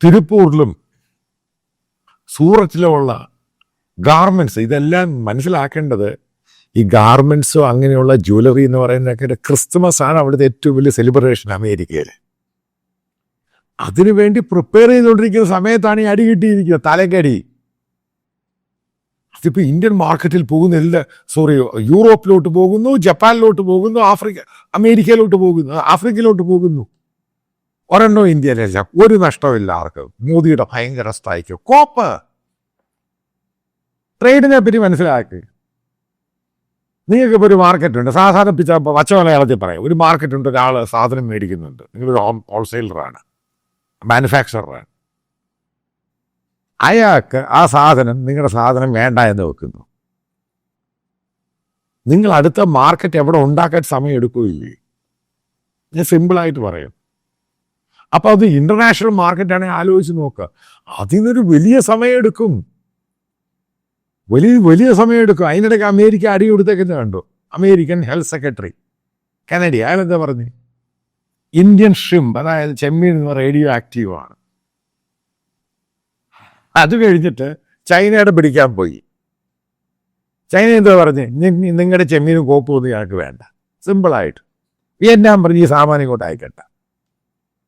തിരുപ്പൂരിലും സൂററ്റിലുമുള്ള garments, ഇതെല്ലാം മനസ്സിലാക്കേണ്ടത് ഈ ഗാർമെന്റ്സോ അങ്ങനെയുള്ള ജ്വല്ലറി എന്ന് പറയുന്നതൊക്കെ ക്രിസ്തുമസ് ആണ് അവിടുത്തെ ഏറ്റവും വലിയ സെലിബ്രേഷൻ അമേരിക്കയിൽ. അതിനുവേണ്ടി പ്രിപ്പയർ ചെയ്തുകൊണ്ടിരിക്കുന്ന സമയത്താണ് ഈ അടി കിട്ടിയിരിക്കുന്നത്, തലക്കടി. അതിപ്പോൾ ഇന്ത്യൻ മാർക്കറ്റിൽ പോകുന്നില്ല, യൂറോപ്പിലോട്ട് പോകുന്നു, ജപ്പാനിലോട്ട് പോകുന്നു, അമേരിക്കയിലോട്ട് പോകുന്നു, ആഫ്രിക്കയിലോട്ട് പോകുന്നു. ഒരെണ്ണോ ഇന്ത്യയിലല്ല, ഒരു നഷ്ടമില്ല ആർക്ക്. മോദിയുടെ ഭയങ്കര സ്ട്രൈക്ക്, കോപ്പ്. ട്രേഡിനെ പറ്റി മനസ്സിലാക്കി. നിങ്ങൾക്കിപ്പോൾ ഒരു മാർക്കറ്റുണ്ട്, സാധാരണ പച്ച മലയാളത്തിൽ പറയാം, ഒരു മാർക്കറ്റുണ്ട്, ഒരാൾ സാധനം മേടിക്കുന്നുണ്ട്, നിങ്ങളൊരു ഹോൾസെയിലറാണ്, മാനുഫാക്ചറാണ്. അയാൾക്ക് ആ സാധനം, നിങ്ങളുടെ സാധനം വേണ്ട എന്ന് വെക്കുന്നു. നിങ്ങൾ അടുത്ത മാർക്കറ്റ് എവിടെ ഉണ്ടാക്കാൻ സമയം എടുക്കുകയില്ലേ? ഞാൻ സിമ്പിളായിട്ട് പറയും. അപ്പോൾ അത് ഇൻ്റർനാഷണൽ മാർക്കറ്റാണെങ്കിൽ ആലോചിച്ച് നോക്കുക, അതിനൊരു വലിയ സമയം എടുക്കും, വലിയ സമയം എടുക്കും. അതിനിടയ്ക്ക് അമേരിക്ക അടി കൊടുത്തേക്കുന്നത് കണ്ടു. അമേരിക്കൻ ഹെൽത്ത് സെക്രട്ടറി കനഡി, അയാളെന്താ പറഞ്ഞു? ഇന്ത്യൻ ഷ്രിംപ്, അതായത് ചെമ്മീൻ എന്ന് റേഡിയോ ആക്റ്റീവാണ്. അത് കഴിഞ്ഞിട്ട് ചൈനയുടെ പിടിക്കാൻ പോയി. ചൈന എന്താ പറഞ്ഞ്, നിങ്ങളുടെ ചെമ്മീനും കോപ്പും ഒന്നും ഞങ്ങൾക്ക് വേണ്ട, സിമ്പിളായിട്ട്. വിയറ്റ്നാം പറഞ്ഞ് ഈ സാമാനം ഇങ്ങോട്ട് അയക്കണ്ട.